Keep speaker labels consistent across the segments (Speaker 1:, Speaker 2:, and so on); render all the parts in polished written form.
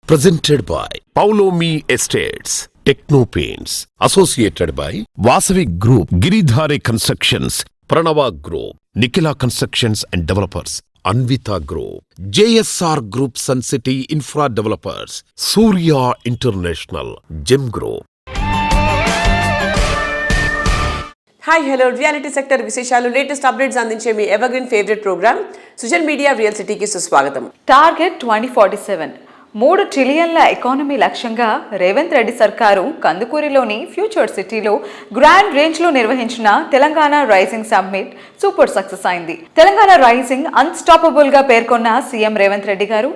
Speaker 1: Presented by Paulomi Estates, Techno Paints, associated by Vasavi Group, Giridhare Constructions, Pranava Group, Nikhila Constructions and Developers, Anvita Group, JSR Group Sun City Infra Developers, Surya International, Gem Group.
Speaker 2: Hi hello reality sector విశేషాలు latest updates అందించే మీ evergreen favourite programme social media real సిటీకి సుస్వాగతం.
Speaker 3: Target 2047 3 ట్రిలియన్ల economy లక్ష్యంగా రేవంత్ రెడ్డి సర్కారు కందుకూరిలోని future సిటీలో grand రేంజ్లో నిర్వహించిన Telangana rising summit super success అయింది. తెలంగాణ రైజింగ్ అన్స్టాపబుల్ గా పేర్కొన్న సీఎం రేవంత్ రెడ్డి గారు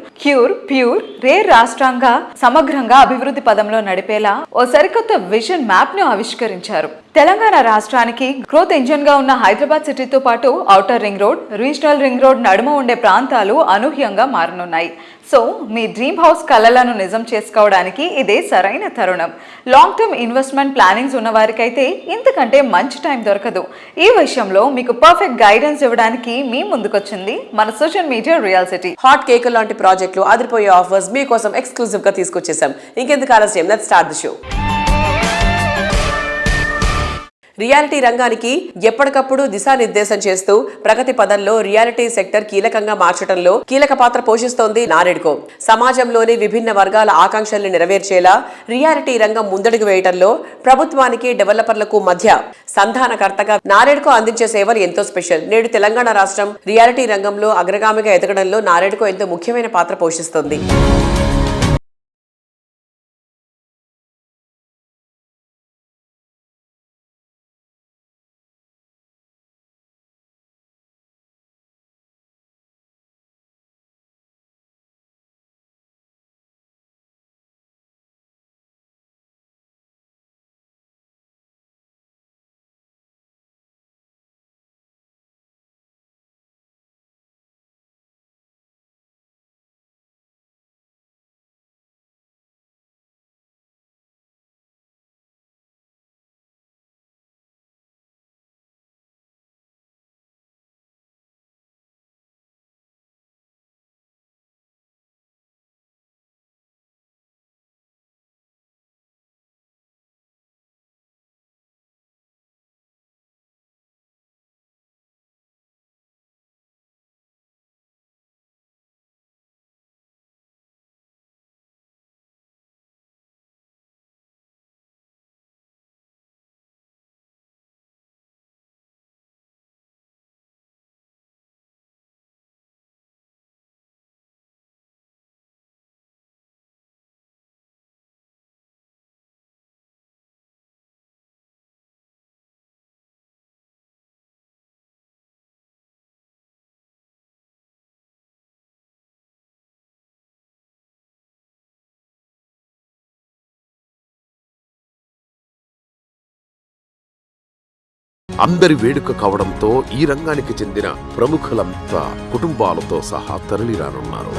Speaker 3: ప్యూర్ రేర్ రాష్ట్రంగా సమగ్రంగా అభివృద్ధి పదంలో నడిపేలా ఓ సరికొత్త విజన్ మ్యాప్ ను ఆవిష్కరించారు. తెలంగాణ రాష్ట్రానికి గ్రోత్ ఇంజన్ గా ఉన్న హైదరాబాద్ సిటీతో పాటు outer ring road, regional ring road నడుమ ఉండే ప్రాంతాలు అనూహ్యంగా మారనున్నాయి. సో మీ డ్రీమ్ హౌస్ కలలను నిజం చేసుకోవడానికి ఇదే సరైన తరుణం. లాంగ్ టర్మ్ ఇన్వెస్ట్మెంట్ ప్లానింగ్స్ ఉన్న వారికైతే ఇంతకంటే మంచి టైం దొరకదు. ఈ విషయంలో మీకు పర్ఫెక్ట్ గైడెన్స్ ఇవ్వడానికి మీ ముందుకొచ్చింది మన social media real city.
Speaker 2: Hot cake లాంటి ప్రాజెక్టులు, అదిరిపోయే ఆఫర్స్ మీకోసం ఎక్స్క్లూజివ్ గా తీసుకొచ్చేసాం. ఇంకెందుకు ఆలస్యం, let's start the show. Reality రంగానికి ఎప్పటికప్పుడు దిశానిర్దేశం చేస్తూ ప్రగతి పదంలో రియాలిటీ సెక్టర్ కీలకంగా మార్చడంలో కీలక పాత్ర పోషిస్తోంది నారెడ్కో. సమాజంలోని విభిన్న వర్గాల ఆకాంక్షల్ని నెరవేర్చేలా రియాలిటీ రంగం ముందడుగు వేయడంలో ప్రభుత్వానికి డెవలపర్లకు మధ్య సంధానకర్తగా నారెడ్కో అందించే సేవలు ఎంతో స్పెషల్. నేడు తెలంగాణ రాష్ట్రం రియాలిటీ రంగంలో అగ్రగామిగా ఎదగడంలో నారెడ్కో ఎంతో ముఖ్యమైన పాత్ర పోషిస్తోంది.
Speaker 1: అందరి వేడుక కావడంతో ఈ రంగానికి చెందిన ప్రముఖులంతా కుటుంబాలతో సహా తరలిరానున్నారు.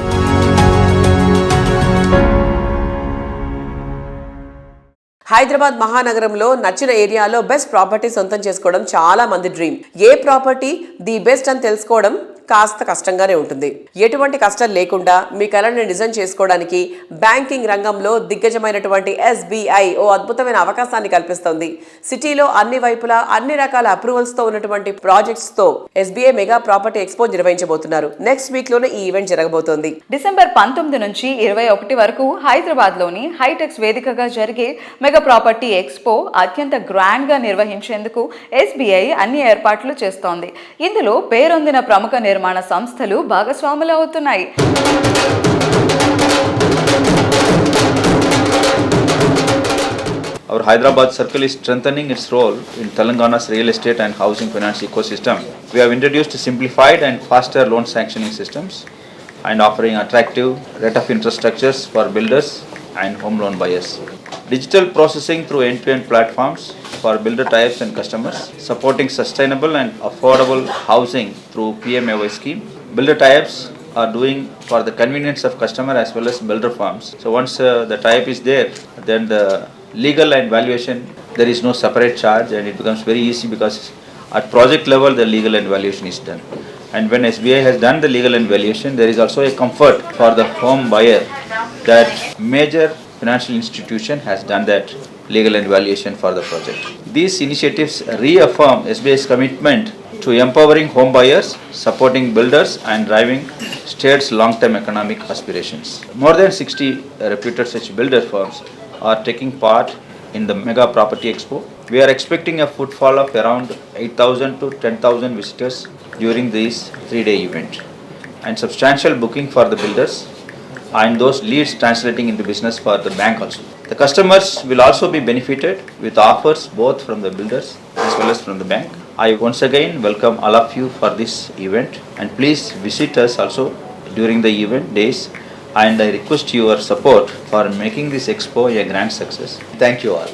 Speaker 2: హైదరాబాద్ మహానగరంలో నచ్చిన ఏరియాలో బెస్ట్ ప్రాపర్టీ సొంతం చేసుకోవడం చాలా మంది dream. A property the best అని తెలుసుకోవడం కాస్త కష్టంగానే ఉంటుంది. ఎటువంటి కష్టం లేకుండా మీ కలను నిజం చేసుకోవడానికి బ్యాంకింగ్ రంగంలో దిగ్గజమైనటువంటి SBI ఓ అద్భుతమైన అవకాశాన్ని కల్పిస్తోంది. సిటీలో అన్ని వైపులా అన్ని రకాల అప్రూవల్స్ తో ఉన్నటువంటి ప్రాజెక్ట్స్ తో SBI మెగా ప్రాపర్టీ ఎక్స్పో నిర్వహించబోతున్నారు. నెక్స్ట్ వీక్ లోనే ఈ ఈవెంట్ జరగబోతోంది.
Speaker 3: డిసెంబర్ 19 నుంచి 21 వరకు హైదరాబాద్ లోని హైటెక్స్ వేదికగా జరిగే మెగా ప్రాపర్టీ ఎక్స్పో అత్యంత గ్రాండ్ గా నిర్వహించేందుకు SBI అన్ని ఏర్పాట్లు చేస్తోంది. ఇందులో పేరొందిన ప్రముఖ నిర్మాణ సంస్థలు భాగస్వాములు అవుతున్నాయి.
Speaker 4: Our Hyderabad circle is strengthening its role in Telangana's real estate and housing finance ecosystem. We have introduced simplified and faster loan sanctioning systems and offering attractive rate of interest structures for builders and home loan buyers. Digital processing through end-to-end platforms for builder types and customers, supporting sustainable and affordable housing through PMAY scheme. Builder types are doing for the convenience of customer as well as builder firms. So once the type is there, then the legal and valuation, there is no separate charge and it becomes very easy because at project level the legal and valuation is done. And when SBI has done the legal and valuation, there is also a comfort for the home buyer that major financial institution has done that legal evaluation for the project. These initiatives reaffirm SBI's commitment to empowering home buyers, supporting builders and driving state's long-term economic aspirations. More than 60 reputed such builder firms are taking part in the Mega Property Expo. We are expecting a footfall of around 8,000 to 10,000 visitors during this 3-day event, and substantial booking for the builders and those leads translating into business for the bank also. The customers will also be benefited with offers both from the builders as well as from the bank. I once again welcome all of you for this event, and please visit us also during the event days, and I request your support for making this expo a grand success. Thank you all.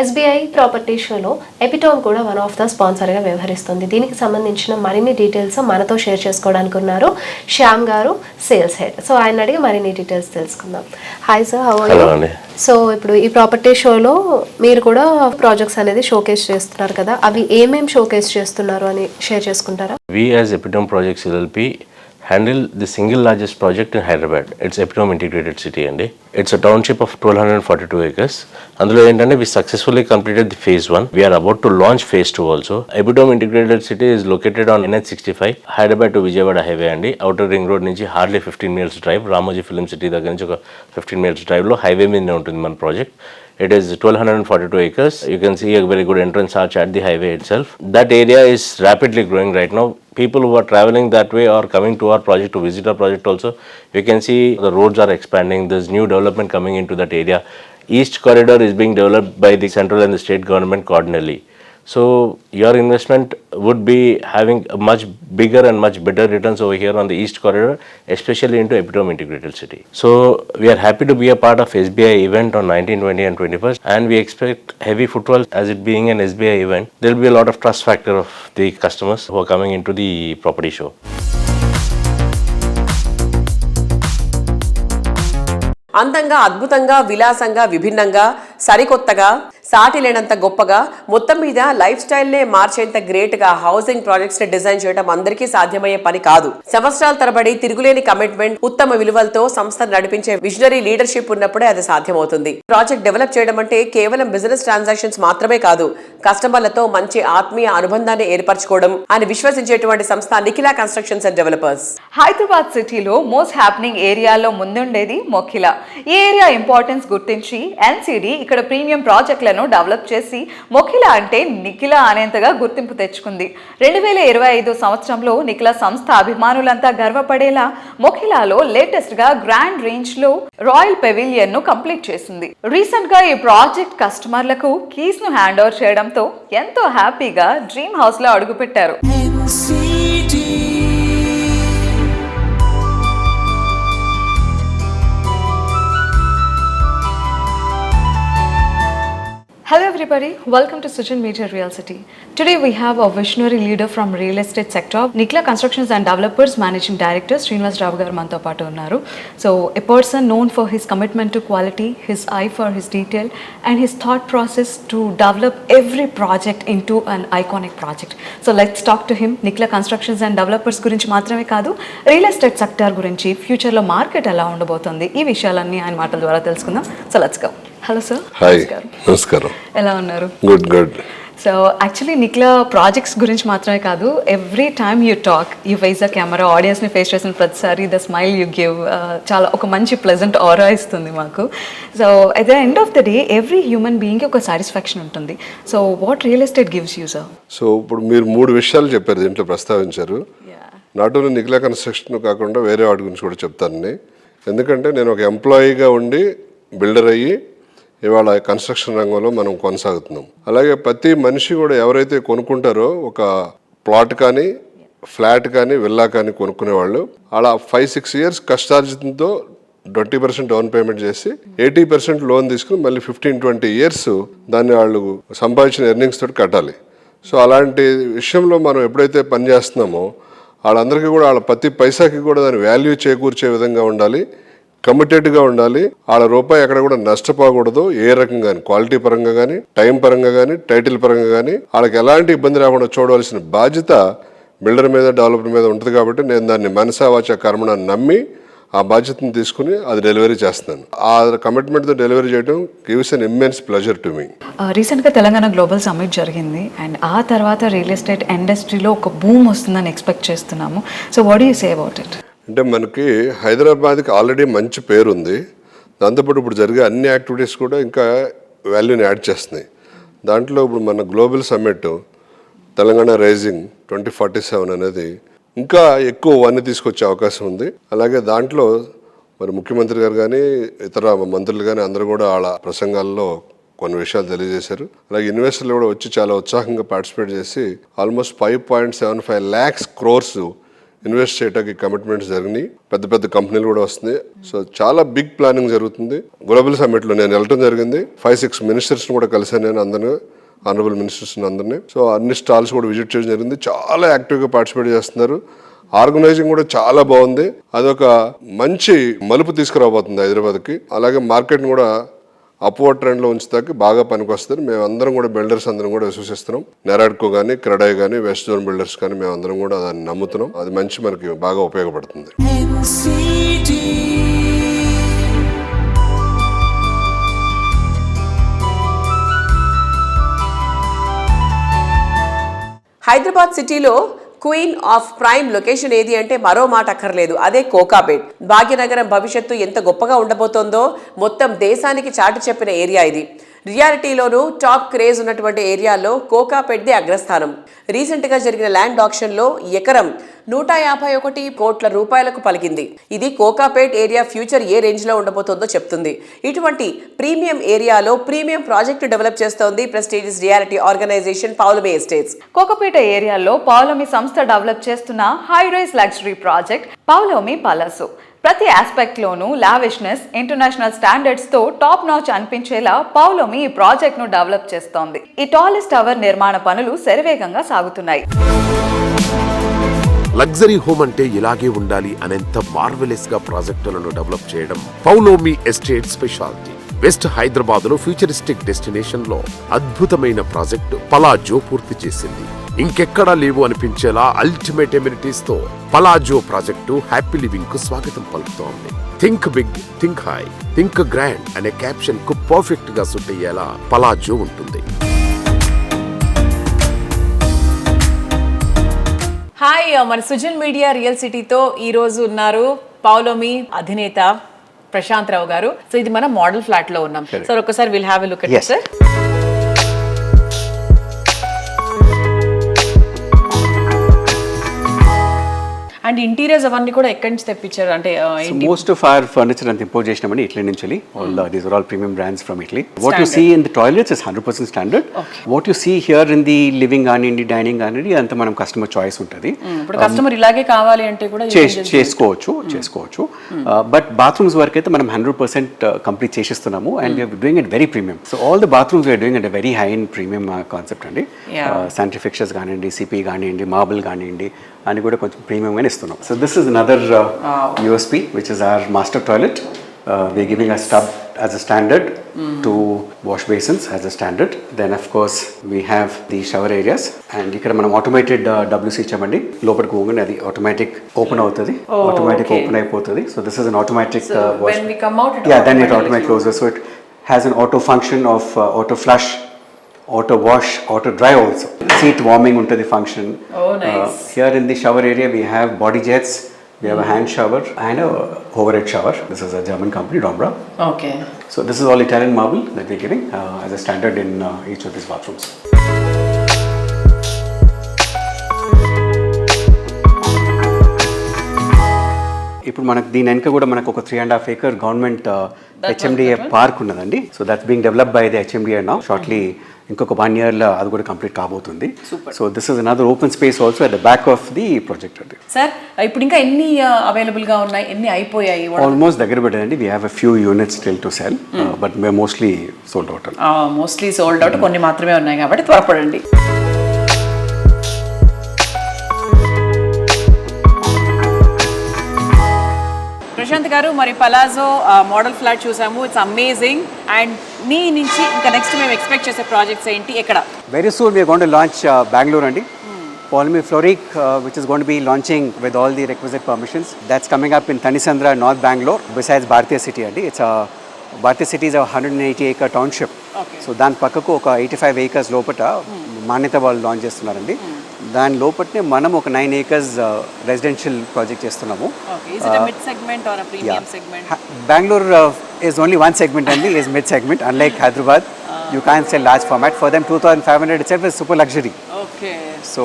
Speaker 5: SBI property షోలో epitome కూడా one of the స్పాన్సర్గా వ్యవహరిస్తుంది. దీనికి సంబంధించిన మరిన్ని details మనతో share చేసుకోవడానికి ఉన్నారు శ్యామ్ గారు, సేల్స్ హెడ్. సో ఆయన అడిగి మరిన్ని డీటెయిల్స్ తెలుసుకుందాం. Hi sir, how are you? So ఇప్పుడు ఈ ప్రాపర్టీ షోలో మీరు కూడా ప్రాజెక్ట్స్ అనేది షోకేస్ చేస్తున్నారు కదా, అవి ఏమేమి షోకేస్ చేస్తున్నారు అని షేర్ చేసుకుంటారా?
Speaker 6: We as Epitome Projects LLP handle the single largest project in Hyderabad. It's Epitome Integrated City and it's a township of 1242 acres. అందులో ఏంటంటే we successfully completed the phase 1. We are about to launch phase 2 also. Epitome Integrated City is located on NH65, Hyderabad to Vijayawada highway అండి. Outer ring road నుంచి hardly 15 minutes drive, Ramoji film city దగ్గర నుంచి ఒక 15 minutes డ్రైవ్లో highway మీదనే ఉంటుంది మన project. It is 1242 acres. You can see a very good entrance arch at the highway itself. That area is rapidly growing right now. People who are traveling that way or coming to our project to visit our project also, you can see the roads are expanding. There's new development coming into that area. East corridor is being developed by the central and the state government coordinately. So your investment would be having a much bigger and much better returns over here on the east corridor, especially into Epitome Integrated City. So we are happy to be a part of SBI event on 19, 20 and 21st, and we expect heavy footfall as it being an SBI event. There will be a lot of trust factor of the customers who are coming into the property show.
Speaker 2: అందంగా, అద్భుతంగా, విలాసంగా, విభిన్నంగా, సరికొత్తగా, సాటి లేనంత గొప్పగా, మొత్తం మీద లైఫ్ స్టైల్ నే మార్చేంత గ్రేట్ గా హౌసింగ్ ప్రాజెక్ట్స్ ని డిజైన్ చేయడం అందరికీ సాధ్యమయ్యే పని కాదు. సంవత్సరాల తరబడి తిరుగులేని కమిట్మెంట్, ఉత్తమ విలువలతో సంస్థను నడిపించే విజనరీ లీడర్షిప్ ఉన్నప్పుడే అది సాధ్యమవుతుంది. ప్రాజెక్ట్ డెవలప్ చేయడం అంటే కేవలం బిజినెస్ ట్రాన్సాక్షన్స్ మాత్రమే కాదు, కస్టమర్లతో మంచి ఆత్మీయ అనుబంధాన్ని ఏర్పరచుకోవడం అని విశ్వసించేటువంటి సంస్థ Nikhila constructions and developers.
Speaker 3: Hyderabad సిటీలో మోస్ట్ హ్యాపెనింగ్ ఏరియాలో ముందుండేది మొఖిలా. ఈ ఏరియా ఇంపార్టెన్స్ గుర్తించి ఎన్సిడి ఇక్కడ ప్రీమియం ప్రాజెక్టులను డెవలప్ చేసి మొఖిలా అంటే నిఖిలా అనేంతగా గుర్తింపు తెచ్చుకుంది. 2025 సంవత్సరంలో నిఖిలా సంస్థ అభిమానులంతా గర్వపడేలా మొఖిలాలో లేటెస్ట్ గా గ్రాండ్ రేంజ్ లో రాయల్ పెవిలియన్ ను కంప్లీట్ చేసింది. రీసెంట్ గా ఈ ప్రాజెక్ట్ కస్టమర్లకు కీస్ ను హ్యాండ్ ఓవర్ చేయడంతో ఎంతో హ్యాపీగా డ్రీమ్ హౌస్ లో అడుగుపెట్టారు. Hello everybody, welcome to Sujin Major Real City. Today we have a visionary leader from real estate sector, Nikhila Constructions and Developers Managing Director Srinivas Rao garu manto paatu unnaru. So a person known for his commitment to quality, his eye for his detail and his thought process to develop every project into an iconic project. So let's talk to him. Nikhila Constructions and Developers gurinchi maatrame kaadu, real estate sector gurinchi, future lo market ela undabotundi, ee vishayalanni ఆయన మాటల ద్వారా తెలుసుకుందాం. So let's go. Hello sir.
Speaker 7: Hi, నమస్కారం.
Speaker 3: ఎలా ఉన్నారు?
Speaker 7: Good good.
Speaker 3: So actually Nikhila projects గురించి మాత్రమే కాదు, every time you talk, you face the camera, ఆడియన్స్ని ఫేస్ చేసిన ప్రతిసారి ద స్మైల్ యూ గివ్ చాలా ఒక మంచి ప్లెజెంట్ ఆరా ఇస్తుంది మాకు. So at the end of the day every human బీయింగ్కి ఒక సాటిస్ఫాక్షన్ ఉంటుంది. So what real estate gives you sir?
Speaker 7: So ఇప్పుడు మీరు 3 విషయాలు చెప్పారు, దీంట్లో ప్రస్తావించారు. నాట్ ఓన్లీ నిఖిలా కన్స్ట్రక్షన్ కాకుండా వేరే వాటి గురించి కూడా చెప్తాను. ఎందుకంటే నేను ఒక ఎంప్లాయీగా ఉండి బిల్డర్ అయ్యి ఇవాళ కన్స్ట్రక్షన్ రంగంలో మనం కొనసాగుతున్నాం. అలాగే ప్రతి మనిషి కూడా ఎవరైతే కొనుక్కుంటారో ఒక ప్లాట్ కానీ ఫ్లాట్ కానీ విల్లా కానీ కొనుక్కునే వాళ్ళు అలా 5-6 years కష్టార్జితంతో 20% డౌన్ పేమెంట్ చేసి 80% లోన్ తీసుకుని మళ్ళీ 15-20 years దాన్ని వాళ్ళు సంపాదించిన ఎర్నింగ్స్ తోటి కట్టాలి. సో అలాంటి విషయంలో మనం ఎప్పుడైతే పని చేస్తున్నామో వాళ్ళందరికీ కూడా వాళ్ళ ప్రతి పైసాకి కూడా దాని వాల్యూ చేకూర్చే విధంగా ఉండాలి, కమిటెడ్గా ఉండాలి. వాళ్ళ రూపాయి ఎక్కడ కూడా నష్టపోకూడదు. ఏ రకంగా కానీ, క్వాలిటీ పరంగా కానీ, టైం పరంగా కానీ, టైటిల్ పరంగా కానీ వాళ్ళకి ఎలాంటి ఇబ్బంది రాకుండా చూడవలసిన బాధ్యత బిల్డర్ మీద డెవలపర్ మీద ఉంటుంది కాబట్టి నేను దాన్ని మనసా వాచా కర్మణ నమ్మి ఆ బాధ్యతను తీసుకుని అది డెలివరీ చేస్తున్నాను. ఆ కమిట్మెంట్తో డెలివరీ చేయడం gives an immense pleasure to me.
Speaker 3: రీసెంట్గా తెలంగాణ గ్లోబల్ సమ్మిట్ జరిగింది అండ్ ఆ తర్వాత రియల్ ఎస్టేట్ ఇండస్ట్రీలో ఒక బూమ్ వస్తుందని ఎక్స్పెక్ట్ చేస్తున్నాము. So what do you say about it?
Speaker 7: అంటే మనకి హైదరాబాద్కి ఆల్రెడీ మంచి పేరు ఉంది. దాంతోపాటు ఇప్పుడు జరిగే అన్ని యాక్టివిటీస్ కూడా ఇంకా వాల్యూని యాడ్ చేస్తున్నాయి. దాంట్లో ఇప్పుడు మన గ్లోబల్ సమ్మిట్ తెలంగాణ రైజింగ్ 2047 అనేది ఇంకా ఎక్కువ వన్నీ తీసుకొచ్చే అవకాశం ఉంది. అలాగే దాంట్లో మరి ముఖ్యమంత్రి గారు కానీ ఇతర మంత్రులు కానీ అందరూ కూడా వాళ్ళ ప్రసంగాల్లో కొన్ని విషయాలు తెలియజేశారు. అలాగే ఇన్వెస్టర్లు కూడా వచ్చి చాలా ఉత్సాహంగా పార్టిసిపేట్ చేసి ఆల్మోస్ట్ 5.75 lakhs crores ఇన్వెస్ట్ చేయడానికి కమిట్మెంట్స్ జరిగినాయి. పెద్ద పెద్ద కంపెనీలు కూడా వస్తున్నాయి. సో చాలా బిగ్ ప్లానింగ్ జరుగుతుంది. గ్లోబల్ సమ్మిట్లో నేను వెళ్ళడం జరిగింది. 5-6 మినిస్టర్స్ని కూడా కలిసాను నేను అందరినీ, ఆనరబుల్ మినిస్టర్స్ అందరినీ. సో అన్ని స్టాల్స్ కూడా విజిట్ చేయడం జరిగింది. చాలా యాక్టివ్గా పార్టిసిపేట్ చేస్తున్నారు. ఆర్గనైజింగ్ కూడా చాలా బాగుంది. అదొక మంచి మలుపు తీసుకురాబోతుంది హైదరాబాద్కి. అలాగే మార్కెట్ని కూడా అప్వర్డ్ ట్రెండ్లో ఉంచుతాకి బాగా పనికొస్తుంది. మేము అందరం కూడా బిల్డర్స్ అందరం కూడా విశ్వసిస్తున్నాం. నెరాడ్కో కానీ, క్రెడాయ్ కానీ, వెస్ట్ జోన్ బిల్డర్స్ కానీ మేము అందరం కూడా దాన్ని నమ్ముతున్నాం. అది మంచి మనకి బాగా ఉపయోగపడుతుంది.
Speaker 2: హైదరాబాద్ సిటీలో క్వీన్ ఆఫ్ ప్రైమ్ లొకేషన్ ఏది అంటే మరో మాట అక్కర్లేదు, అదే కోకాపేట్. భాగ్యనగరం భవిష్యత్తు ఎంత గొప్పగా ఉండబోతోందో మొత్తం దేశానికి చాటి చెప్పిన ఏరియా ఇది. రియాలిటీలోనూ టాప్ క్రేజ్ ఉన్నటువంటి ఏరియాలో కోకాపేట్దే అగ్రస్థానం. రీసెంట్గా జరిగిన ల్యాండ్ ఆక్షన్లో ఎకరం 151 కోట్ల రూపాయలకు పలికింది. ఇది కోకాపేట్ ఏరియా ఫ్యూచర్ ఏ రేంజ్లో ఉండబోతోందో చెప్తుంది. ఇటువంటి ప్రీమియం ఏరియాలో ప్రీమియం ప్రాజెక్టు డెవలప్ చేస్తోంది prestigious reality organisation Paulami estates.
Speaker 3: Kokapet ఏరియాలో పౌలమి సంస్థ డెవలప్ చేస్తున్న high rise luxury project Paulami Palazzo. ప్రతి ఆస్పెక్ట్లోనూ లావిష్నెస్, ఇంటర్నేషనల్ స్టాండర్డ్స్తో టాప్ నాచ్ అనిపించేలా పౌలమి ఈ ప్రాజెక్ట్ను డెవలప్ చేస్తోంది. ఈ టాలెస్ట్ టవర్ నిర్మాణ పనులు శరవేగంగా సాగుతున్నాయి.
Speaker 1: లగ్జరీ హోమ్ అంటే ఇలాగే ఉండాలి అనేంత మార్వెలస్ గా ప్రాజెక్టులను డెవలప్ చేయడం Paulomi estate speciality. West Hyderabad లో ఫ్యూచరిస్టిక్ డెస్టినేషన్ లో అద్భుతమైన ప్రాజెక్టు పలాజో పూర్తి చేసింది. ఇంకెక్కడా లేవు అనిపించేలా అల్టిమేట్ ఎమ్యూనిటీస్ తో పలాజో ప్రాజెక్టు హ్యాపీ లివింగ్ కు స్వాగతం పలుకుతోంది. Think big, think high, think grand అనే క్యాప్షన్ కు పర్ఫెక్ట్ గా సూట్ అయ్యేలా పలాజో ఉంటుంది.
Speaker 8: హాయ్, మన సుజన్ మీడియా రియల్ సిటీతో ఈరోజు ఉన్నారు పౌలోమి అధినేత ప్రశాంత్ రావు గారు. సో ఇది మన మోడల్ ఫ్లాట్ లో ఉన్నాం సార్. ఒకసారి will have a look at it sir. And interiors అవన్నీ కూడా ఎక్కడి నుంచి తెప్పించారు అంటే
Speaker 9: most of our furniture and import చేసినామండి ఇటలీ నుంచి. These are all premium brands from Italy. What you see in the toilets is 100% standard. What you see here in the living కానివ్వండి, dining కానివ్వండి, అంతా మనం కస్టమర్ చాయిస్ ఉంటుంది.
Speaker 8: ఇప్పుడు customer ఇలాగే కావాలి అంటే కూడా
Speaker 9: చేసుకోవచ్చు. బట్ బాత్రూమ్స్ వరకు అయితే మనం 100% కంప్లీట్ చేసిస్తున్నాము. And we are doing it very premium. So all the bathrooms we are doing it very high and premium concept అండి. శానిటరీ ఫిక్చర్స్ కానివ్వండి, సిపి కానివ్వండి, మార్బుల్ కానివ్వండి అని కూడా కొంచెం ప్రీమియంగానే ఇస్తున్నాం. So this is another USP which is our master toilet. We're giving a tub as a standard, 2 wash basins as a standard. Then of course we have the shower areas and ikkada manam automated WC ఇచ్చామండి. లోపలికి పోగానే అది automatic open అవుతుంది, automatic open అయిపోతుంది. So this is an automatic wash.
Speaker 8: When we come out
Speaker 9: then it automatically closes. So it has an auto function of auto flush, auto wash, auto dry also. Seat warming untadi function.
Speaker 8: Oh nice.
Speaker 9: Here in the shower area we have body jets, we have a hand shower and a overhead shower. This is a German company, Dombra.
Speaker 8: Okay.
Speaker 9: So this is all Italian marble that we're giving as a standard in each of these bathrooms. ఇప్పుడు మనకు దీని వెనక కూడా మనకు ఒక 3.5 acre government HMDA park ఉన్నదండి. So that's being developed by the HMDA now. Shortly ఇంకొక 1 yearలో అది కూడా కంప్లీట్ కాబోతుంది. So this is another open space also at the back of the project అండి.
Speaker 8: సార్ ఇప్పుడు ఇంకా ఎన్ని అవైలబుల్ గా ఉన్నాయి, ఎన్ని అయిపోయాయి?
Speaker 9: ఆల్మోస్ట్ దగ్గర పెట్టండి. We have a few units still to sell but may mostly sold out.
Speaker 8: Mostly sold out, కొన్ని మాత్రమే ఉన్నాయి కాబట్టి త్వరపడండి. ప్రశాంత్ గారు, మరి పలాజో మోడల్ ఫ్లాట్ చూసాము, ఇట్స్ అమేజింగ్. అండ్ మీ నుంచి ఇంకా నెక్స్ట్ మేము ఎక్స్పెక్ట్ చేసే ప్రాజెక్ట్స్ ఏంటి, ఎక్కడ?
Speaker 9: Very soon we're going to launch Bengaluru అండి. Paulomi Floric, which is going to be launching with all the requisite permissions. That's coming up in Thanisandra, North Bangalore, besides Bharatiya City. It's a Bharatiya City is a 180-acre township. So దాని పక్కకు ఒక 85 acres లోపల మాన్యత వాళ్ళు launch చేస్తున్నారండి. దాని లోపలనే మనం ఒక 9 acres రెసిడెన్షియల్ ప్రాజెక్ట్ చేస్తున్నాము. Bengaluru is only one segment only, is mid segment. Unlike Hyderabad, you can't sell large format. For them, 2,500 itself is super luxury.
Speaker 8: Okay.
Speaker 9: So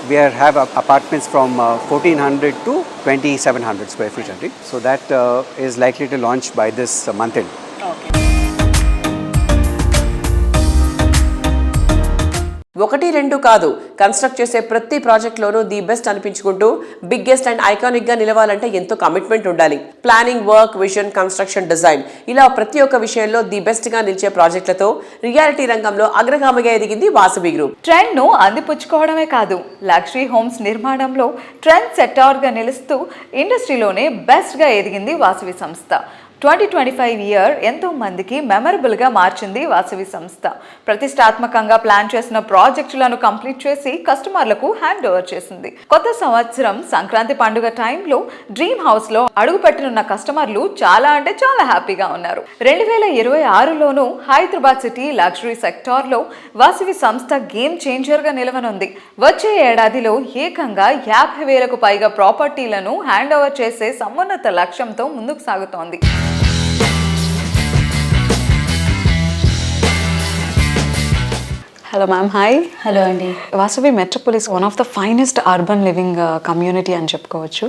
Speaker 9: we have apartments from 1,400 to 2,700 square feet only. So that is likely to launch by this month end.
Speaker 8: Okay.
Speaker 2: ఒకటి రెండు కాదు, construct చేసే ప్రతి ప్రాజెక్ట్లోనూ the best అనిపించుకుంటూ biggest and ఐకానిక్గా నిలవాలంటే ఎంతో commitment ఉండాలి. Planning, work, vision, construction, design ఇలా ప్రతి ఒక్క విషయంలో ది బెస్ట్గా నిలిచే ప్రాజెక్టులతో రియాలిటీ రంగంలో అగ్రగామిగా ఎదిగింది వాసవి గ్రూప్.
Speaker 3: ట్రెండ్ను అందిపుచ్చుకోవడమే కాదు, లగ్జరీ హోమ్స్ నిర్మాణంలో ట్రెండ్ సెక్టార్గా నిలుస్తూ ఇండస్ట్రీలోనే బెస్ట్గా ఎదిగింది వాసవి సంస్థ. 2025 ఇయర్ ఎంతో మందికి మెమరబుల్గా మార్చింది వాసవి సంస్థ. ప్రతిష్టాత్మకంగా ప్లాన్ చేసిన ప్రాజెక్టులను కంప్లీట్ చేసి కస్టమర్లకు హ్యాండ్ ఓవర్ చేసింది. కొత్త సంవత్సరం సంక్రాంతి పండుగ టైంలో డ్రీమ్ హౌస్లో అడుగుపెట్టనున్న కస్టమర్లు చాలా అంటే చాలా హ్యాపీగా ఉన్నారు. 2026లోనూ హైదరాబాద్ సిటీ లగ్జరీ సెక్టార్లో వాసవి సంస్థ గేమ్ చేంజర్గా నిలవనుంది. వచ్చే ఏడాదిలో ఏకంగా 50,000కు పైగా ప్రాపర్టీలను హ్యాండ్ ఓవర్ చేసే సమున్నత లక్ష్యంతో ముందుకు సాగుతోంది. Hello ma'am, hi.
Speaker 10: Hello Andy.
Speaker 3: Vasavi Metropolis, one of the finest urban living community అని చెప్పుకోవచ్చు.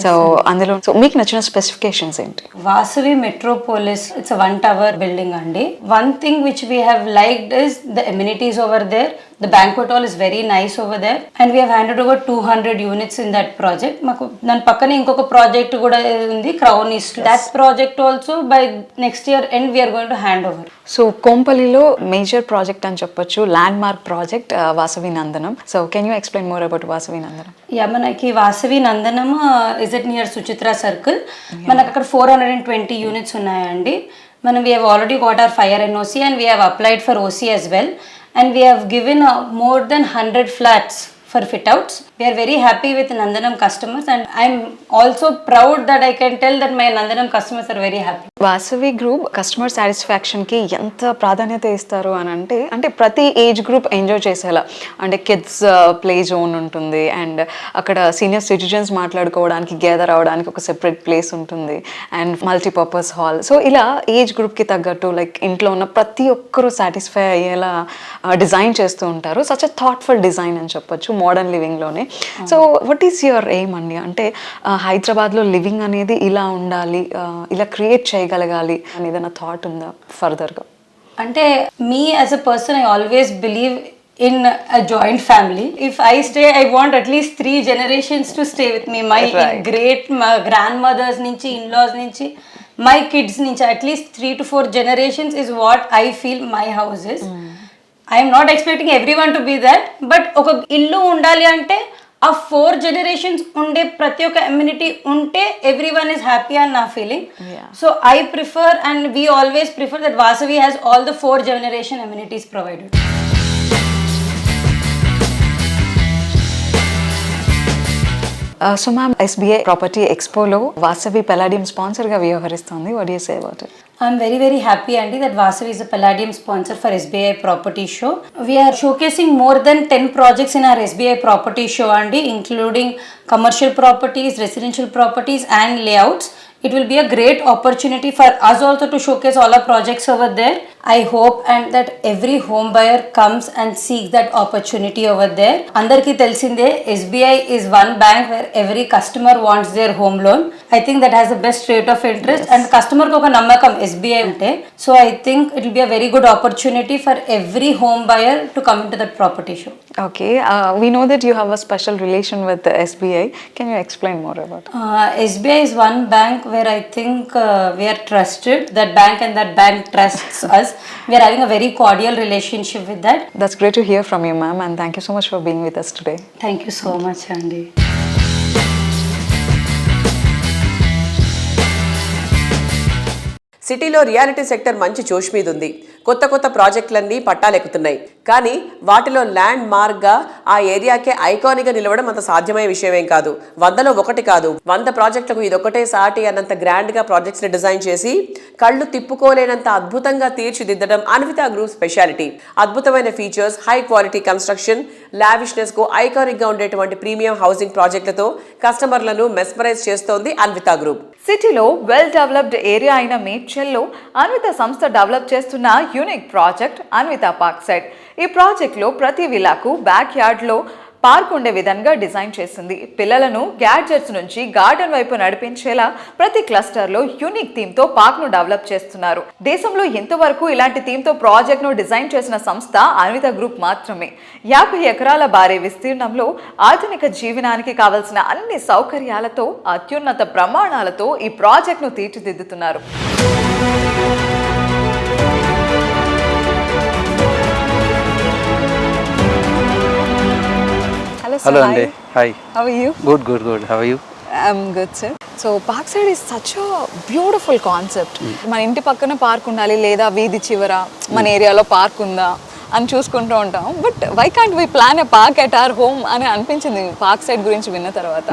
Speaker 3: సో అందులో మీకు నచ్చిన స్పెసిఫికేషన్స్ ఏంటి?
Speaker 10: Vasavi Metropolis, it's a 1 tower building అండి. One thing which we have liked is the amenities over there. The banquet hall is very nice over there and we have handed over 200 units in that project. మాకు దాని పక్కనే ఇంకొక project కూడా ఉంది, crown east. That project also by next year end we are going to hand over.
Speaker 3: So కొంపల్లిలో major project అని చెప్పొచ్చు, landmark project Vasavi Nandanam. So can you explain more about Vasavi Nandanam?
Speaker 10: Yeah, మనకి Vasavi Nandanam is it near Suchitra circle. మనకు అక్కడ 420 units ఉన్నాయండి. మనం we have already got our fire NOC and we have applied for OC as well. And we have given more than 100 flats for fit outs. We are very happy with Nandanam customers and I'm also proud that I can tell that my Nandanam customers are very happy.
Speaker 3: Vasavi group customer సాటిస్ఫాక్షన్కి ఎంత ప్రాధాన్యత ఇస్తారు అని అంటే ప్రతి age group enjoy చేసేలా, అంటే kids play zone ఉంటుంది అండ్ అక్కడ సీనియర్ సిటిజన్స్ మాట్లాడుకోవడానికి గ్యాదర్ అవ్వడానికి ఒక సెపరేట్ ప్లేస్ ఉంటుంది అండ్ మల్టీపర్పస్ హాల్. సో ఇలా ఏజ్ గ్రూప్కి తగ్గట్టు లైక్ ఇంట్లో ఉన్న ప్రతి ఒక్కరూ సాటిస్ఫై అయ్యేలా డిజైన్ చేస్తూ ఉంటారు. సచ్ అ థాట్ఫుల్ డిజైన్ అని చెప్పొచ్చు మోడర్న్ లివింగ్లోనే. So what is your aim అండి? అంటే హైదరాబాద్లో లివింగ్ అనేది ఇలా ఉండాలి, ఇలా క్రియేట్ చేయగలగాలి అని ఏదైనా థాట్ ఉందా ఫర్దర్గా?
Speaker 10: అంటే me as a person I always believe in a joint family. If I stay, I want at least 3 generations to stay with me. My great grandmothers nunchi, in-laws nunchi, my kids nunchi, at least 3 to 4 generations is what I feel my house is. I am not expecting everyone to be that, but oka illu undali ante ఆ 4 generations ఉండే ప్రతి ఒక్క amenity ఉంటే everyone is happy and నా feeling. So I prefer and we always prefer that Vasavi has all the 4 generation amenities provided.
Speaker 3: So ma'am, SBI property ఎక్స్పోలో వాసవి పల్లాడియం స్పాన్సర్గా వ్యవహరిస్తుంది. What do you say about it?
Speaker 10: I'm very, very happy, Andy, that Vasavi is a Palladium sponsor for SBI Property Show. We are showcasing more than 10 projects in our SBI Property Show, Andy, including commercial properties, residential properties and layouts. It will be a great opportunity for us also to showcase all our projects over there. I hope and that every home buyer comes and seeks that opportunity over there. Andarki telsinde SBI is one bank where every customer wants their home loan. I think that has the best rate of interest and customer ko oka nammakam SBI ante. So I think it will be a very good opportunity for every home buyer to come into that property show.
Speaker 3: Okay, we know that you have a special relation with the SBI. Can you explain more about it?
Speaker 10: SBI is one bank where I think we are trusted. That bank and that bank trusts us. We are having a very cordial relationship with that.
Speaker 3: That's great to hear from you, ma'am, and thank you so much for being with us today.
Speaker 10: Thank you so much, Andy.
Speaker 2: సిటీలో reality sector మంచి జోష్ మీద ఉంది. కొత్త కొత్త ప్రాజెక్టులన్నీ పట్టాలెక్కుతున్నాయి. కానీ వాటిలో ల్యాండ్ మార్క్ గా ఆ ఏరియాకే ఐకానిక్ గా నిలవడం అంత సాధ్యమయ్యే విషయమేం కాదు. 100లో 1 కాదు, 100 ప్రాజెక్టులకు ఇదొకటే సాటి అన్నంత గ్రాండ్ గా ప్రాజెక్ట్స్ ని డిజైన్ చేసి కళ్ళు తిప్పుకోలేనంత అద్భుతంగా తీర్చిదిద్దడం అన్విత గ్రూప్ స్పెషాలిటీ. అద్భుతమైన features, high quality construction, lavishness కు ఐకానిక్ గా ఉండేటువంటి ప్రీమియం హౌసింగ్ ప్రాజెక్టులతో కస్టమర్లను మెస్మరైజ్ చేస్తోంది అన్విత గ్రూప్.
Speaker 3: సిటీలో వెల్ డెవలప్డ్ ఏరియా అయిన మేడ్చల్లో అన్విత సంస్థ డెవలప్ చేస్తున్న unique project Anvita park side. ఈ ప్రాజెక్ట్లో ప్రతి విల్లాకు బ్యాక్ యార్డ్లో పార్క్ ఉండే విధంగా డిజైన్ చేసింది. పిల్లలను గ్యాడ్జెట్స్ నుంచి గార్డెన్ వైపు నడిపించేలా ప్రతి క్లస్టర్లో యూనిక్ థీమ్తో పార్క్ను డెవలప్ చేస్తున్నారు. దేశంలో ఇంతవరకు ఇలాంటి థీమ్తో ప్రాజెక్ట్ను డిజైన్ చేసిన సంస్థ అన్విత గ్రూప్ మాత్రమే. 50 ఎకరాల భారీ విస్తీర్ణంలో ఆధునిక జీవనానికి కావలసిన అన్ని సౌకర్యాలతో అత్యున్నత ప్రమాణాలతో ఈ ప్రాజెక్ట్ను తీర్చిదిద్దుతున్నారు.
Speaker 9: Hello Andy. Hi.
Speaker 8: How are you?
Speaker 9: Good. How are you?
Speaker 8: I'm good, sir. So Parkside is such a beautiful concept. మన ఇంటి పక్కన పార్క్ ఉండాలి లేదా వీధి చివర మన ఏరియాలో పార్క్ ఉందా అని చూసుకుంటూ ఉంటాం. But why can't we plan a park at our home అని అనిపించింది పార్క్ సైడ్ గురించి విన్న తర్వాత.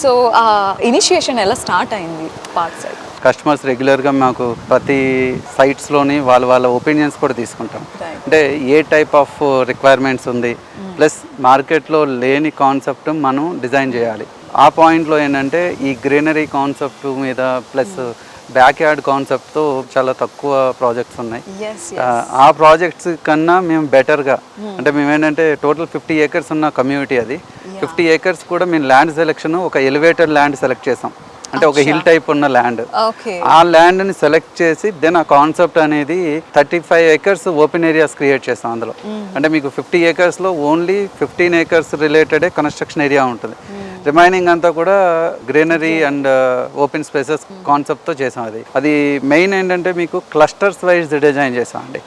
Speaker 8: సో ఆ ఇనిషియేషన్ ఎలా స్టార్ట్ అయింది పార్క్ సైడ్?
Speaker 9: కస్టమర్స్ రెగ్యులర్గా మాకు ప్రతి సైట్స్లోని వాళ్ళ ఒపీనియన్స్ కూడా తీసుకుంటాం. అంటే ఏ టైప్ ఆఫ్ రిక్వైర్మెంట్స్ ఉంది, ప్లస్ మార్కెట్లో లేని కాన్సెప్ట్ మనం డిజైన్ చేయాలి. ఆ పాయింట్లో ఏంటంటే ఈ గ్రీనరీ కాన్సెప్ట్ మీద ప్లస్ బ్యాక్ యార్డ్ కాన్సెప్ట్తో చాలా తక్కువ ప్రాజెక్ట్స్ ఉన్నాయి. ఆ ప్రాజెక్ట్స్ కన్నా మేము బెటర్గా అంటే మేమేంటంటే టోటల్ 50 acres ఉన్న కమ్యూనిటీ అది. 50 acres కూడా మేము ల్యాండ్ సెలెక్షన్ ఒక ఎలివేటెడ్ ల్యాండ్ సెలెక్ట్ చేసాం. అంటే ఒక హిల్ టైప్ ఉన్న ల్యాండ్. ఆ ల్యాండ్ని సెలెక్ట్ చేసి దెన్ ఆ కాన్సెప్ట్ అనేది 35 acres ఓపెన్ ఏరియాస్ క్రియేట్ చేస్తాం అందులో. అంటే మీకు 50 acresలో ఓన్లీ 15 acres రిలేటెడే కన్స్ట్రక్షన్ ఏరియా ఉంటుంది. రిమైనింగ్ అంతా కూడా గ్రీనరీ అండ్ ఓపెన్ స్పేసెస్ కాన్సెప్ట్తో చేసాం. అది మెయిన్ ఏంటంటే మీకు క్లస్టర్స్ వైజ్ డిజైన్ చేసాం అండి.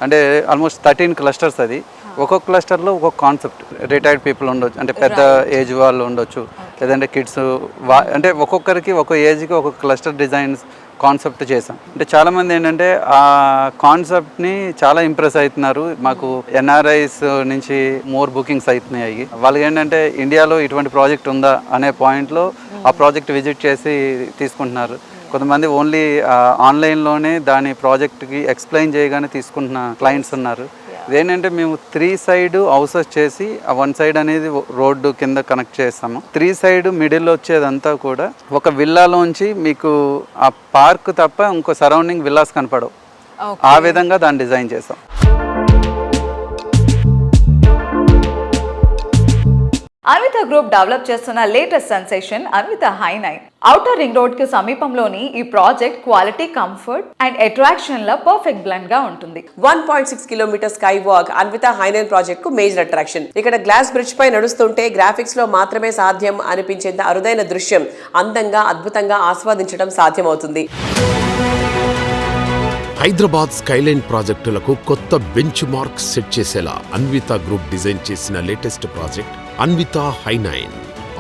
Speaker 9: అంటే ఆల్మోస్ట్ 13 clusters అది. ఒక్కొక్క క్లస్టర్లో ఒక్కొక్క కాన్సెప్ట్. రిటైర్డ్ పీపుల్ ఉండొచ్చు, అంటే పెద్ద ఏజ్ వాళ్ళు ఉండొచ్చు, లేదంటే కిడ్స్, అంటే ఒక్కొక్కరికి ఒక్కొక్క ఏజ్కి ఒక్కొక్క క్లస్టర్ డిజైన్స్ కాన్సెప్ట్ చేసాం. అంటే చాలామంది ఏంటంటే ఆ కాన్సెప్ట్ని చాలా ఇంప్రెస్ అవుతున్నారు. మాకు ఎన్ఆర్ఐస్ నుంచి మోర్ బుకింగ్స్ అవుతున్నాయి. వాళ్ళకి ఏంటంటే ఇండియాలో ఇటువంటి ప్రాజెక్ట్ ఉందా అనే పాయింట్లో ఆ ప్రాజెక్ట్ విజిట్ చేసి తీసుకుంటున్నారు. కొంతమంది ఓన్లీ ఆన్లైన్లోనే దాని ప్రాజెక్ట్కి ఎక్స్ప్లెయిన్ చేయగానే తీసుకుంటున్న క్లయింట్స్ ఉన్నారు. ఇదేంటంటే మేము 3 side హౌసెస్ చేసి ఆ 1 side అనేది రోడ్డు కింద కనెక్ట్ చేస్తాము. 3 side మిడిల్ వచ్చేదంతా కూడా ఒక విల్లాలోంచి మీకు ఆ పార్క్ తప్ప ఇంకో సరౌండింగ్ విల్లాస్ కనపడవు. ఆ విధంగా దాన్ని డిజైన్ చేస్తాం.
Speaker 3: అన్విత గ్రూప్ డెవలప్ చేస్తున్న లేటెస్ట్ సెన్సేషన్ అన్విత హై9. ఔటర్ రింగ్ రోడ్ కి సమీపంలోని ఈ project quality, comfort and attraction ల పర్ఫెక్ట్ బ్లెండ్ గా ఉంటుంది.
Speaker 2: 1.6 kilometer స్కై వాక్ అన్విత హై9 ప్రాజెక్ట్ కు మేజర్ అట్రాక్షన్. ఇక్కడ గ్లాస్ బ్రిడ్జ్ పై నడుస్తుంటే గ్రాఫిక్స్ లో మాత్రమే సాధ్యం అనిపించేంత అరుదైన దృశ్యం అందంగా, అద్భుతంగా ఆస్వాదించడం సాధ్యమవుతుంది.
Speaker 1: హైదరాబాద్ స్కైలైన్ ప్రాజెక్టులకు కొత్త బెంచ్ మార్క్ సెట్ చేసేలా అన్విత గ్రూప్ డిజైన్ చేసిన లేటెస్ట్ ప్రాజెక్ట్ అన్విత హై9.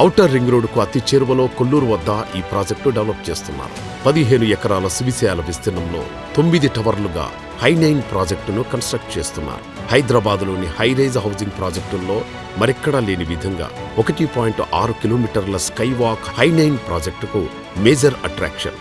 Speaker 1: ఔటర్ రింగ్ రోడ్డుకు అతి చేరువలో కొల్లూరు వద్ద ఈ ప్రాజెక్టు డెవలప్ చేస్తున్నారు. 15 ఎకరాల సివిసేయాల విస్తీర్ణంలో 9 టవర్లుగా హై9 ప్రాజెక్టును కన్స్ట్రక్ట్ చేస్తున్నారు. హైదరాబాద్లోని హైరైజ్ హౌసింగ్ ప్రాజెక్టుల్లో మరెక్కడా లేని విధంగా 1.6 కిలోమీటర్ల స్కై వాక్ హై9 ప్రాజెక్టుకు major attraction.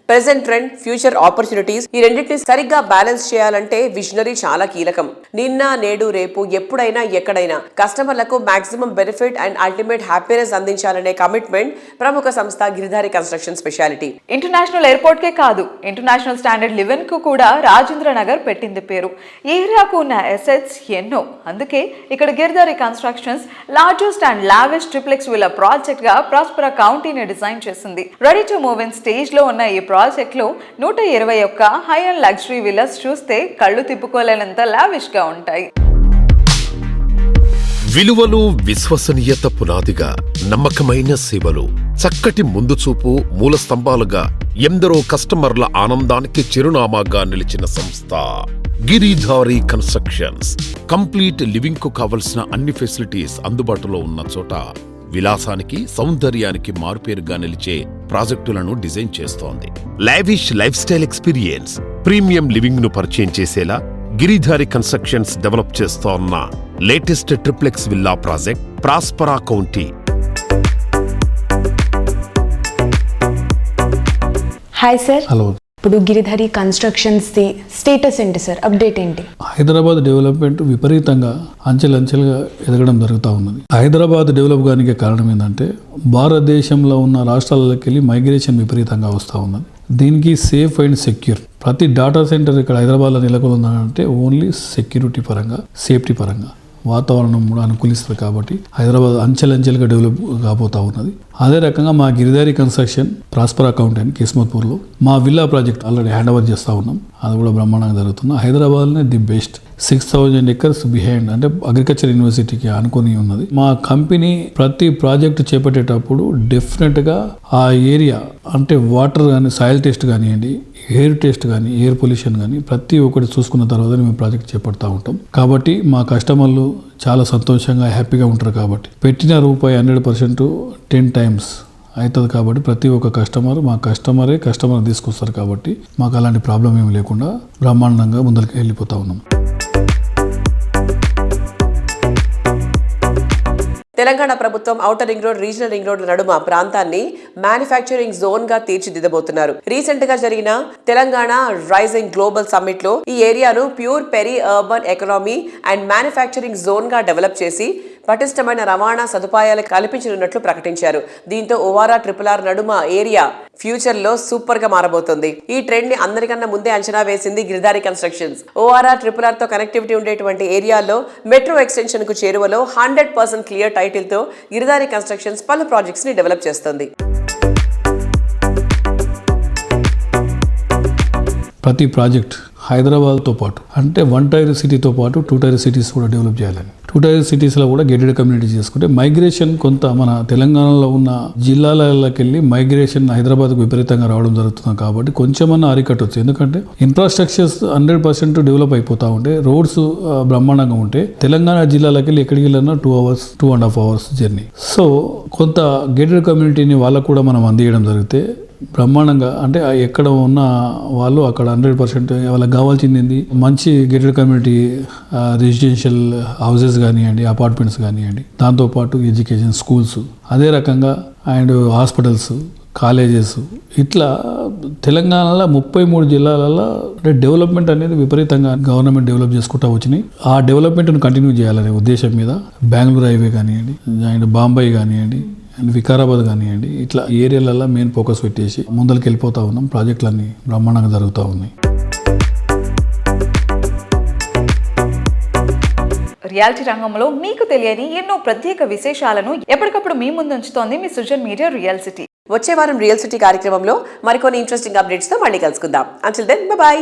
Speaker 2: Present trend, future opportunities, ఈ రెండింటిని సరిగ్గా బ్యాలెన్స్ చేయాలంటే విజనరీ చాలా కీలకం. నిన్న, నేడు, రేపు, ఎప్పుడైనా, ఎక్కడైనా కస్టమర్లకు maximum benefit and ultimate happiness అందించాలనే కమిట్మెంట్ ప్రముఖ సంస్థ Giridhari construction speciality.
Speaker 3: International airport కే కాదు, ఇంటర్నేషనల్ స్టాండర్డ్ లివెన్ కు కూడా రాజేంద్ర నగర్ పెట్టింది పేరు. ఈ ఏరియాకు ఉన్న అసెట్స్ ఎన్నో. అందుకే ఇక్కడ Giridhari constructions largest and lavish triplex villa project గా ప్రాస్పరా కౌంటీని డిజైన్ చేసింది. Ready to move in stage లో ఉన్న ఈ ప్రాజెక్ట్ లో 121 హై అండ్ లగ్జరీ విల్లాస్ చూస్తే కళ్ళు తిప్పుకోలేనంత లావిష్ గా ఉంటాయి.
Speaker 1: విలువలు, విశ్వసనీయత పునాదిగా, నమ్మకమైన సేవలు, చక్కటి ముందు చూపు మూల స్తంభాలుగా ఎందరో కస్టమర్ల ఆనందానికి చిరునామాగా నిలిచిన సంస్థ గిరిధారి కన్స్ట్రక్షన్స్. కంప్లీట్ లివింగ్ కు కావలసిన అన్ని ఫెసిలిటీస్ అందుబాటులో ఉన్న చోట విలాసానికి సౌందర్యానికి మారుపేరుగా నిలిచే ప్రాజెక్టులను డిజైన్ చేస్తోంది. Lavish life style experience, premium living ను పరిచయం చేసేలా గిరిధారి కన్స్ట్రక్షన్స్ డెవలప్ చేస్తోన్న latest triplex villa project ప్రాస్పరా county.
Speaker 11: Hi sir.
Speaker 12: Hello.
Speaker 11: ఇప్పుడు గిరిధారి కన్స్ట్రక్షన్స్ ది స్టేటస్ ఏంటి సార్, అప్డేట్ ఏంటి?
Speaker 12: హైదరాబాద్ డెవలప్మెంట్ విపరీతంగా అంచెలంచెలుగా ఎదగడం జరుగుతూ ఉన్నది. హైదరాబాద్ డెవలప్ కానికి కారణం ఏంటంటే భారతదేశంలో ఉన్న రాష్ట్రాలకి వెళ్ళి మైగ్రేషన్ విపరీతంగా వస్తూ ఉన్నది. దీనికి సేఫ్ అండ్ సెక్యూర్ ప్రతి డేటా సెంటర్ ఇక్కడ హైదరాబాద్లో నెలకొందంటే ఓన్లీ సెక్యూరిటీ పరంగా, సేఫ్టీ పరంగా, వాతావరణం కూడా అనుకూలిస్తుంది. కాబట్టి హైదరాబాద్ అంచెలంచెలుగా డెవలప్ కాబోతూ ఉన్నది. అదే రకంగా మా గిరిధారి కన్స్ట్రక్షన్ ప్రాస్పర్ అకౌంట్ అని కిస్మత్పూర్లో మా villa project already hand over చేస్తూ ఉన్నాం. అది కూడా బ్రహ్మాండంగా జరుగుతుంది. హైదరాబాద్లోనే ది బెస్ట్ 6,000 acres బిహైండ్ అంటే అగ్రికల్చర్ యూనివర్సిటీకి అనుకుని ఉన్నది. మా కంపెనీ ప్రతి ప్రాజెక్టు చేపట్టేటప్పుడు డెఫినెట్గా ఆ ఏరియా అంటే వాటర్ కానీ, సాయిల్ టెస్ట్ కానివ్వండి, ఎయిర్ టెస్ట్ కానీ, ఎయిర్ పొల్యూషన్ కానీ ప్రతి ఒక్కటి చూసుకున్న తర్వాత మేము ప్రాజెక్ట్ చేపడతా ఉంటాం. కాబట్టి మా కస్టమర్లు చాలా సంతోషంగా, హ్యాపీగా ఉంటారు. కాబట్టి పెట్టిన రూపాయి 100% 10 times అవుతుంది. కాబట్టి ప్రతి ఒక్క మా కస్టమర్ తీసుకొస్తారు. కాబట్టి మాకు అలాంటి ప్రాబ్లం ఏమి లేకుండా బ్రహ్మాండంగా ముందరికి వెళ్ళిపోతా ఉన్నాం.
Speaker 2: తెలంగాణ ప్రభుత్వం outer ring road, regional ring road నడుమ ప్రాంతాన్ని మ్యానుఫ్యాక్చరింగ్ జోన్ గా తీర్చిదిద్దబోతున్నారు. రీసెంట్ గా జరిగిన తెలంగాణ రైజింగ్ గ్లోబల్ సమ్మిట్ లో ఈ ఏరియాను pure peri urban economy and manufacturing zone గా డెవలప్ చేసి పటిష్టమైన రవాణా సదుపాయాలు కల్పించనున్నట్లు ప్రకటించారు. దీంతో ఓఆర్ఆర్ RRR నడుమ ఏరియా ఫ్యూచర్ లో సూపర్ గా మారబోతుంది. ఈ ట్రెండ్ ని అందరికన్నా ముందే అంచనా వేసింది గిరిధారి కన్స్ట్రక్షన్స్. ORR RRR తో కనెక్టివిటీ ఉండేటువంటి ఏరియాలో మెట్రో ఎక్స్టెన్షన్ కు చేరువలో 100% క్లియర్ టైటిల్ తో గిరిధారి కన్స్ట్రక్షన్స్ పలు ప్రాజెక్ట్స్ ని డెవలప్ చేస్తుంది.
Speaker 12: ప్రతి ప్రాజెక్ట్ హైదరాబాద్తో పాటు అంటే 1 tier సిటీతో పాటు 2 tier cities కూడా డెవలప్ చేయాలని, 2 tier citiesలో కూడా గేటెడ్ కమ్యూనిటీ చేసుకుంటే మైగ్రేషన్ కొంత మన తెలంగాణలో ఉన్న జిల్లాలకి వెళ్ళి మైగ్రేషన్ హైదరాబాద్కు విపరీతంగా రావడం జరుగుతుంది. కాబట్టి కొంచెమన్నా అరికట్టవచ్చు. ఎందుకంటే ఇన్ఫ్రాస్ట్రక్చర్స్ 100% డెవలప్ అయిపోతూ ఉంటే, రోడ్స్ బ్రహ్మాండంగా ఉంటే తెలంగాణ జిల్లాలకి వెళ్ళి ఎక్కడికి వెళ్ళినా 2 hours 2.5 hours జర్నీ. సో కొంత గేటెడ్ కమ్యూనిటీని వాళ్ళకు కూడా మనం అందించడం జరిగితే బ్రహ్మాండంగా అంటే ఎక్కడ ఉన్న వాళ్ళు అక్కడ 100% వాళ్ళకి కావాల్సింది మంచి గేటెడ్ కమ్యూనిటీ రెసిడెన్షియల్ హౌసెస్ కానివ్వండి, అపార్ట్మెంట్స్ కానివ్వండి, దాంతోపాటు ఎడ్యుకేషన్, స్కూల్స్, అదే రకంగా అండ్ హాస్పిటల్స్, కాలేజెస్, ఇట్లా తెలంగాణలో 33 జిల్లాలలో డెవలప్మెంట్ అనేది విపరీతంగా గవర్నమెంట్ డెవలప్ చేసుకుంటూ వచ్చినాయి. ఆ డెవలప్మెంట్ను కంటిన్యూ చేయాలనే ఉద్దేశం మీద బెంగళూరు హైవే కానివ్వండి, అండ్ బాంబే కానివ్వండి, అండ్ వికారాబాద్ కానివ్వండి, ఇట్లా ఏరియాలలో మెయిన్ ఫోకస్ పెట్టేసి ముందరికి వెళ్ళిపోతూ ఉన్నాం. ప్రాజెక్టులన్నీ బ్రహ్మాండంగా జరుగుతూ ఉన్నాయి.
Speaker 3: రియాలిటీ రంగంలో మీకు తెలియని ఎన్నో ప్రత్యేక విశేషాలను ఎప్పటికప్పుడు మీ ముందు ఉంచుతోంది మీ సుజన్ మీడియా రియల్ సిటీ.
Speaker 2: వచ్చే వారం రియల్ సిటీ కార్యక్రమంలో మరికొన్ని ఇంట్రెస్టింగ్ అప్డేట్స్ తో మళ్ళీ కలుసుకుందాం. Until then bye by.